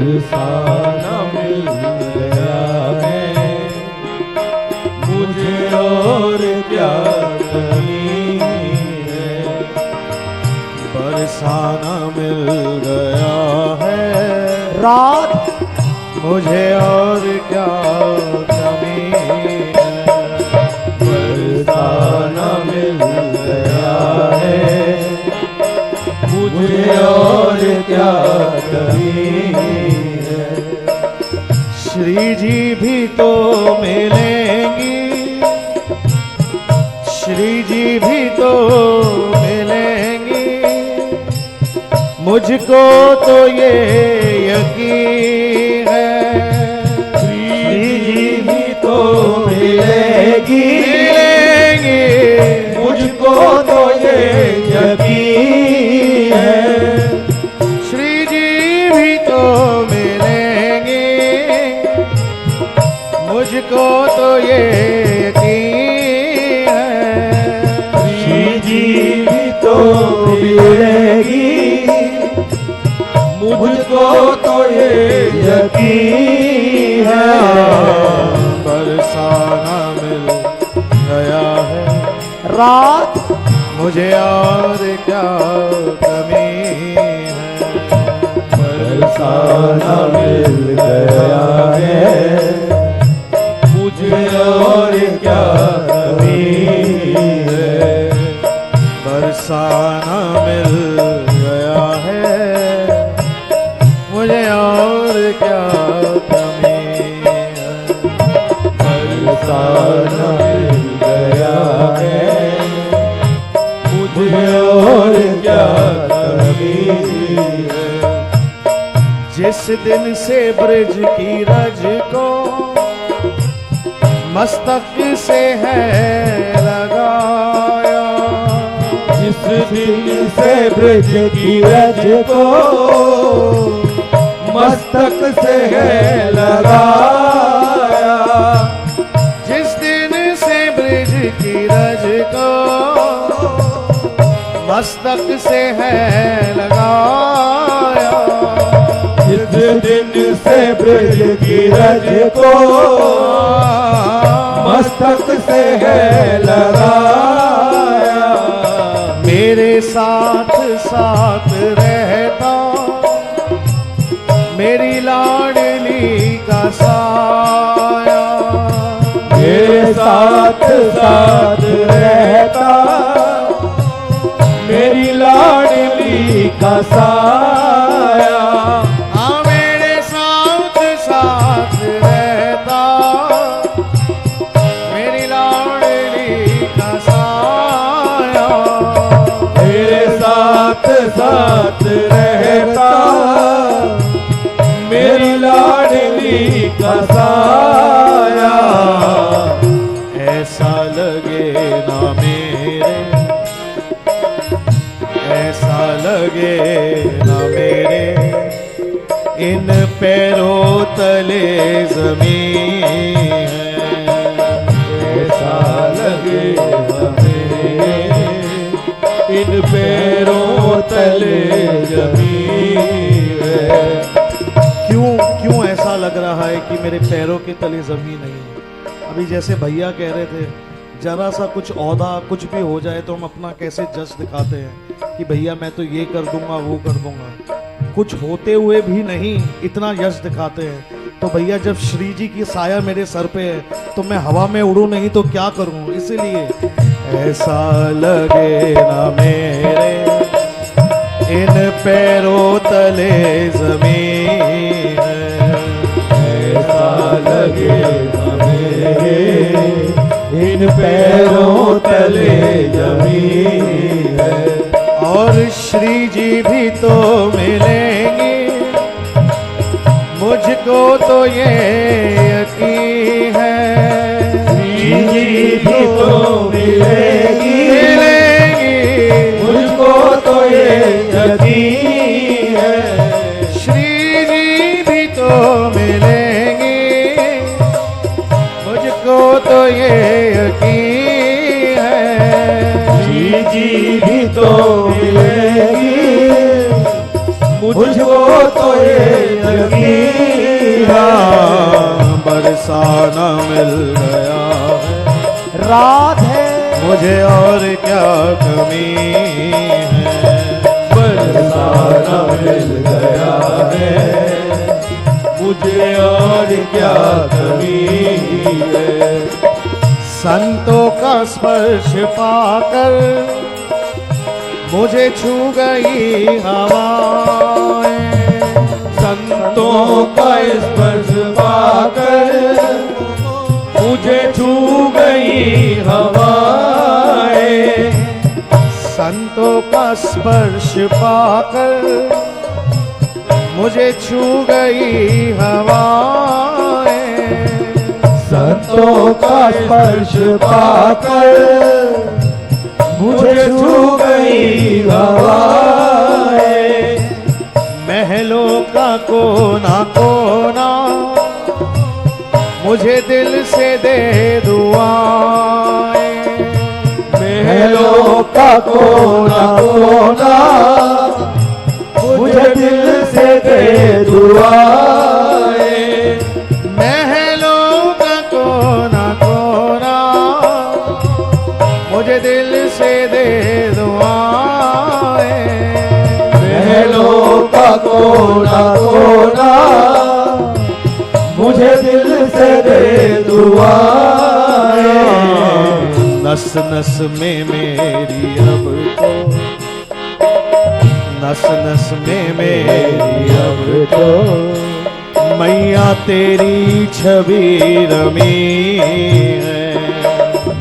बरसाना मिल गया है, मुझे और क्या कमी है। बरसाना मिल गया है रात मुझे और क्या कमी है। बरसाना मिल गया है, मुझे और क्या कमी है। श्री जी भी तो मिलेंगी, श्री जी भी तो मिलेंगी, मुझको तो ये यकीन है। श्री जी भी तो मिलेगी, मुझको तो ये यकीन है। श्री जी भी तो मिलेंगे, मुझको तो ये यकीन है। श्री जी भी तो मिलेगी, मुझको तो ये यकीन है। बरसाना मिल गया है रात मुझे और क्या कमी है। बरसाना मिल गया है, मुझे और क्या कमी है। बरसाना मिल गया है, मुझे और क्या कमी है। बरसाना मिल गया है, मुझे और क्या कमी है। जिस दिन से ब्रज की रज को मस्तक से है लगाया, जिस दिन से ब्रज की रज को मस्तक से है लगाया, जिस दिन से ब्रज की रज को मस्तक से है लगाया, जिस दिन से ब्रज की रज को मस्तक से है लगाया। मेरे साथ साथ रहता मेरी लाडली का साया, मेरे साथ साथ रहता मेरी लाडली का साया। हाँ मेरे साथ साथ रहता मेरी लाडली का साया, मेरे साथ साथ रहता मेरी लाडली का साया। ऐसा लगे ना मेरे, ऐसा लगे ना मेरे इन पैरों तले ज़मीन है। ऐसा लगे ना मेरे इन पैरों तले ज़मीन है। क्यों ऐसा लग रहा है कि मेरे पैरों के तले ज़मीन नहीं है? अभी जैसे भैया कह रहे थे, जरा सा कुछ औदा कुछ भी हो जाए तो हम अपना कैसे जश दिखाते हैं कि भैया मैं तो ये कर दूंगा वो कर दूंगा, कुछ होते हुए भी नहीं इतना यश दिखाते हैं। तो भैया जब श्री जी की साया मेरे सर पे है तो मैं हवा में उड़ूं नहीं तो क्या करूं? इसलिए ऐसा लगे ना मेरे इन पैरों तले ज़मीन है, ऐसा लगे ना मेरे इन पैरों तले ज़मीन है। और श्री जी भी तो मिलेंगी, मुझको तो ये यकीन है। श्री जी भी तो मिलेंगी, मुझको तो ये यकीन है। श्री जी भी तो मिलेंगी, मुझको तो ये यकीन है। श्री जी भी तो मिलेगी, मुझको तो ये यकीन राधे मुझे और क्या कमी है। बरसाना मिल गया है, मुझे और क्या कमी है। संतों का स्पर्श पाकर मुझे छू गई हवाएं। संतों का स्पर्श पाकर मुझे छू गई हवाएं। संतों का स्पर्श पाकर मुझे छू गई हवाएं। संतों का स्पर्श पाकर मुझे छू गई हवाएं। महलों का कोना कोना मुझे दिल से दे दुआएं। महलों का कोना कोना मुझे दिल से दे दुआएं। महलों का कोना कोना मुझे दिल से दे दुआएं। महलों का कोना कोना मुझे दिल से दे दुआएं। नस नस में मेरी अब तो, नस नस में मेरी अब तो मैया तेरी छवि रमी है।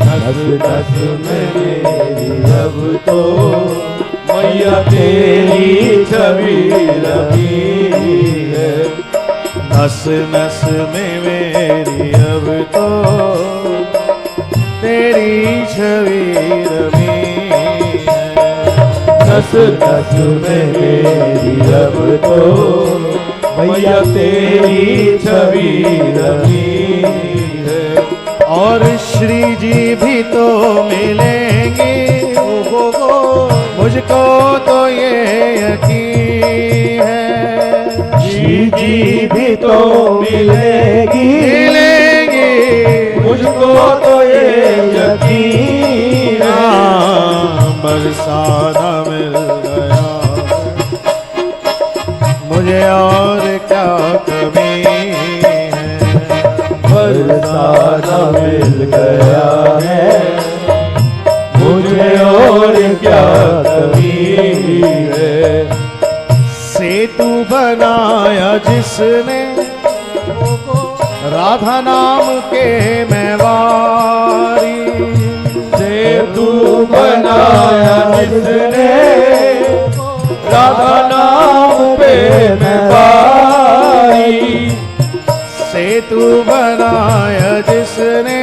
नस नस में मेरी अब तो मैया तेरी छवि रमी है। नस नस में मेरी अब तो तेरी छवि रमी है। नस नस में मेरी अब तो मैया तेरी छवि रमी है। और श्री जी भी तो मिलेंगे मुझको तो ये यकीन है। श्री जी भी तो मिलेगी मुझको तो ये यकीन है। बरसाना मिल गया मुझे और क्या कमी है। बरसाना मिल गया है, मुझे और क्या कमी है। सेतु बनाया जिसने राधा नाम के मैवारी। सेतु बनाया जिसने राधा नाम पे मैवारी। सेतु बनाया जिसने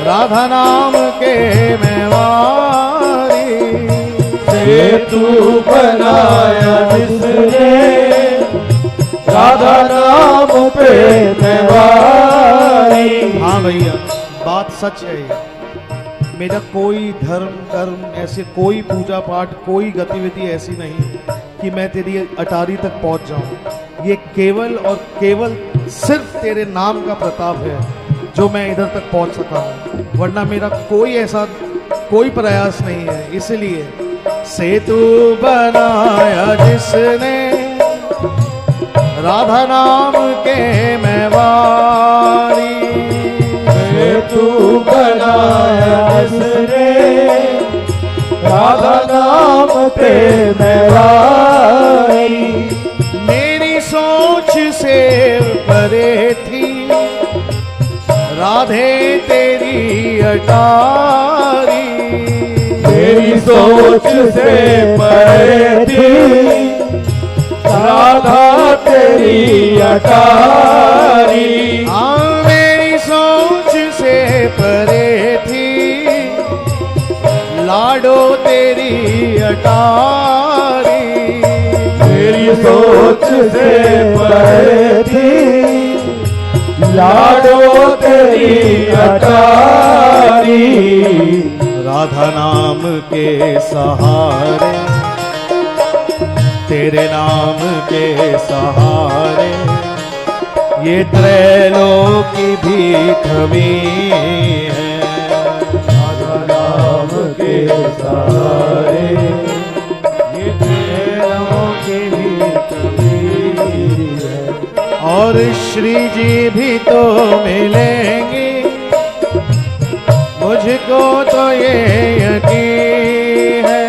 राधा नाम के मैवारी। सेतु बनाया जिसने राधा नाम पे मैवारी। हाँ भैया, बात सच है ये। मेरा कोई धर्म कर्म ऐसे कोई पूजा पाठ कोई गतिविधि ऐसी नहीं कि मैं तेरी अटारी तक पहुंच जाऊं। ये केवल और केवल सिर्फ तेरे नाम का प्रताप है जो मैं इधर तक पहुंच सका हूं, वरना मेरा कोई ऐसा कोई प्रयास नहीं है। इसलिए सेतु बनाया जिसने राधा नाम के मैवारी। सेतु बनाया जिसने राधा नाम पे मैवारी। मेरी सोच से परे थी राधे तेरी अटारी। मेरी सोच से परे थी राधा तेरी अटारी। हाँ मेरी सोच से परे थी लाडो तेरी अटारी। मेरी सोच से परे थी लाडो तेरी अटारी। राधा नाम के सहारे तेरे नाम के सहारे ये त्रैलोकी भीख भी है। राधा नाम के सहारे ये त्रैलोकी भीख भी है। और श्री जी भी तो मिलेंगे, मुझको तो ये यकीन है।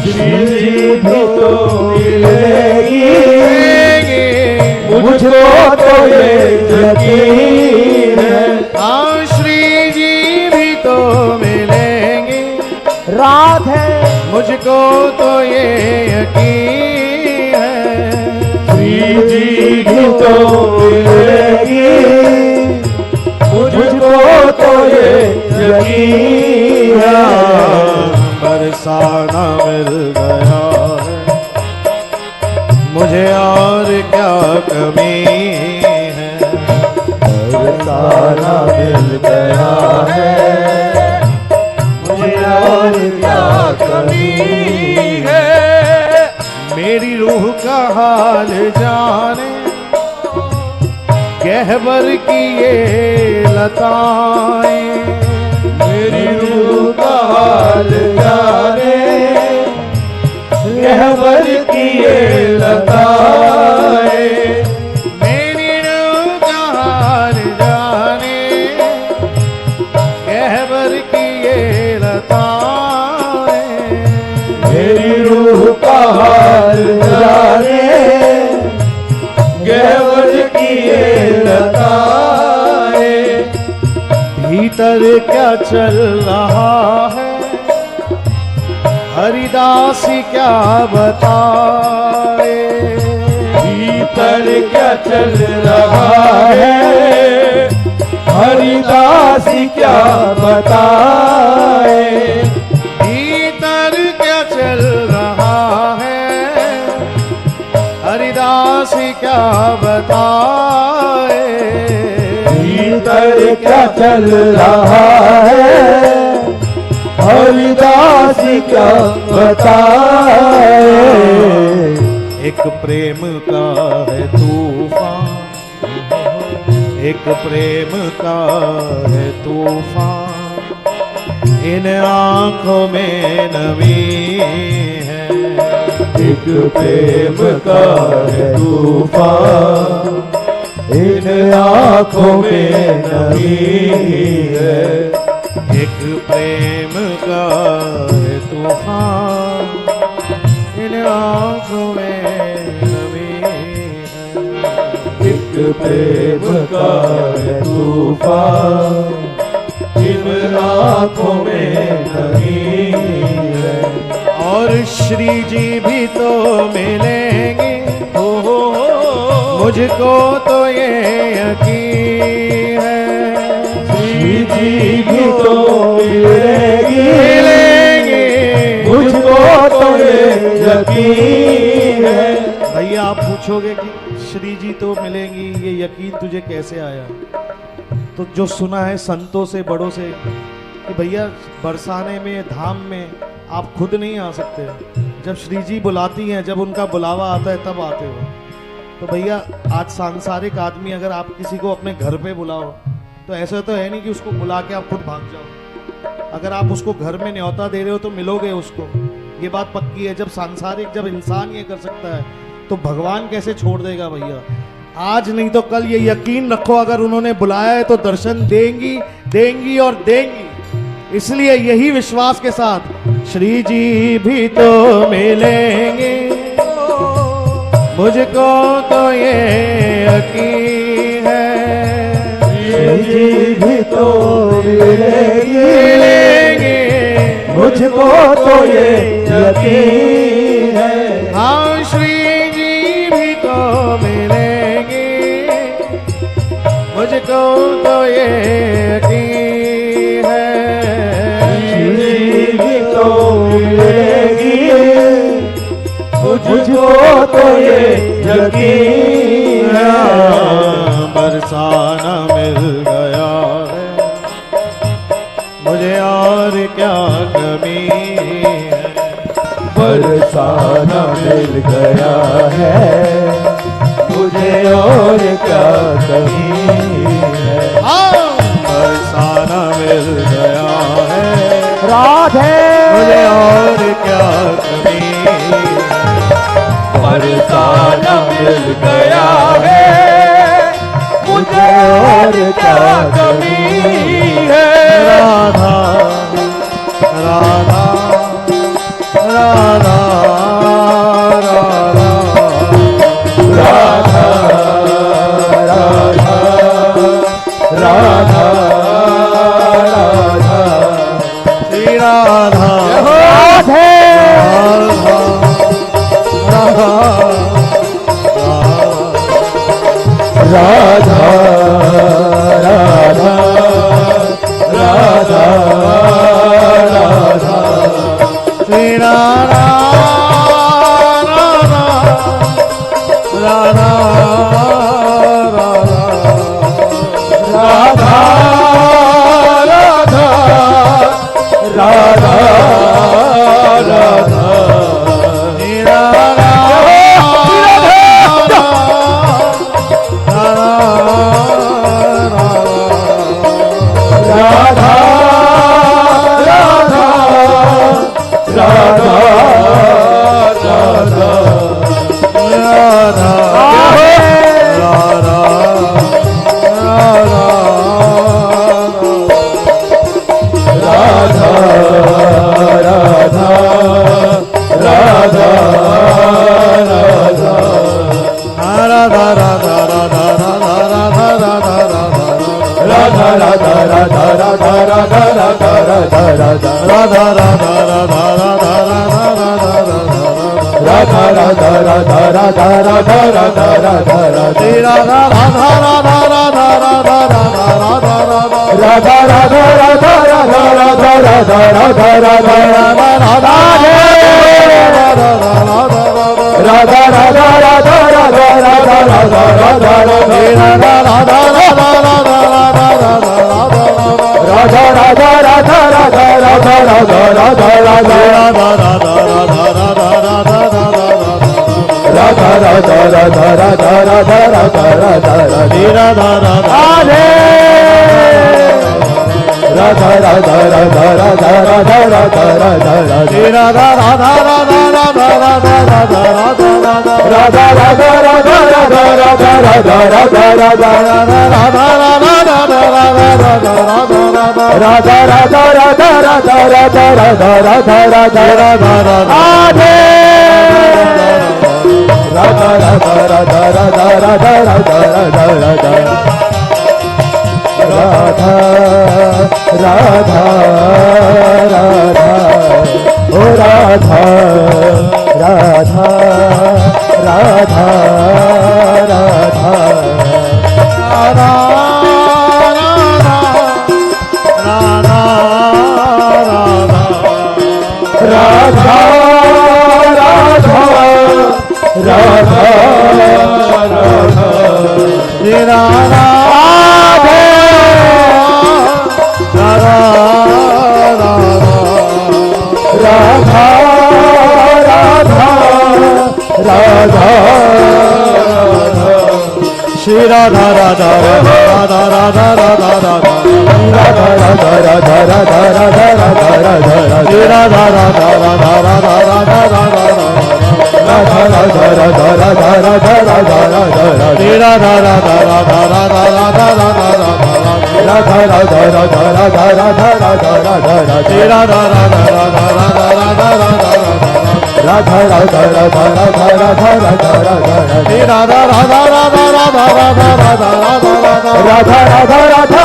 श्री जी भी तो मिलेगी, मुझको तो ये यकीन है। हाँ श्री जी भी तो मिलेंगे, राधे मुझको तो ये यकीन है। श्री जी भी तो मिलेगी, मुझको तो ये यकीन है। बरसाना मिल गया है, मुझे और क्या कमी है। बरसाना मिल गया है, मुझे और क्या कमी है। मेरी रूह का हाल जाने, गहबर की ये लताएं। मेरी रूह का हाल जाने, गहबर की ये लताएं। मेरी रूह का हाल जाने, गहबर की ये लताएं। मेरी रूह का हाल जाने, गहबर की ये लताएं। भीतर क्या चल रहा है, हरिदासी क्या बताए। भीतर क्या चल रहा है, हरिदासी क्या बताए। भीतर क्या चल रहा है, हरिदासी क्या बताए। भीतर क्या चल रहा है, हरिदासी क्या बताए। एक प्रेम का है तूफान, एक प्रेम का है तूफान। इन आंखों में नमी है। एक प्रेम का है तूफान, इन आँखों में नमी है। एक प्रेम का है तूफान, इन आंखों में नमी है। एक प्रेम का है तूफान, इन आँखों में नमी है। और श्री जी भी तो मिलेंगे, हो मुझको तो ये यकीन है। श्री जी भी तो मिलेगी, मिलेंगे, मुझको तो ये यकीन है। भैया आप पूछोगे कि श्री जी तो मिलेंगी, ये यकीन तुझे कैसे आया? तो जो सुना है संतों से बड़ों से कि भैया बरसाने में धाम में आप खुद नहीं आ सकते, जब श्री जी बुलाती हैं, जब उनका बुलावा आता है तब आते हो। तो भैया आज सांसारिक आदमी अगर आप किसी को अपने घर पे बुलाओ तो ऐसा तो है नहीं कि उसको बुला के आप खुद भाग जाओ। अगर आप उसको घर में न्योता दे रहे हो तो मिलोगे उसको, ये बात पक्की है। जब सांसारिक, जब इंसान ये कर सकता है तो भगवान कैसे छोड़ देगा भैया? आज नहीं तो कल ये यकीन रखो, अगर उन्होंने बुलाया है तो दर्शन देंगी, देंगी और देंगी। इसलिए यही विश्वास के साथ श्री जी भी तो मिलेंगे, मुझको तो ये यकीन है। श्री जी भी तो मिलेगी, मुझको तो ये यकीन है। हाँ श्री जी भी तो मिलेंगे, मुझको तो ये यकीन है। श्री जी भी तो मिलेगी, मुझको तो ये यकीन है। बरसाना मिल गया है, मुझे और क्या कमी है। बरसाना मिल गया है, मुझे और क्या कमी है, फरसाना मिल गया है राधे मुझे और क्या कमी है, फरसाना मिल गया है मुझे और क्या कमी है। Radha Radha Radha Radha Radha Radha Radha Shri Radha Radhe Radha Radha Radha Radha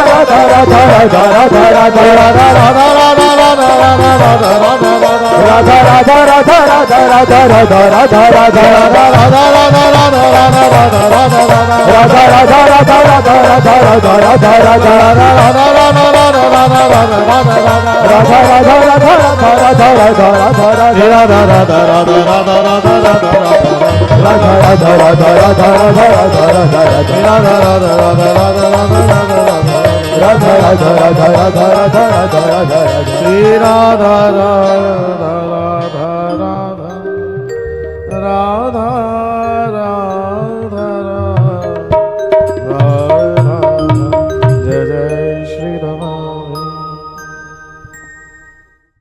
Radha Shri Radha Radha Radha Radha Radha Radha Shri Radha Radha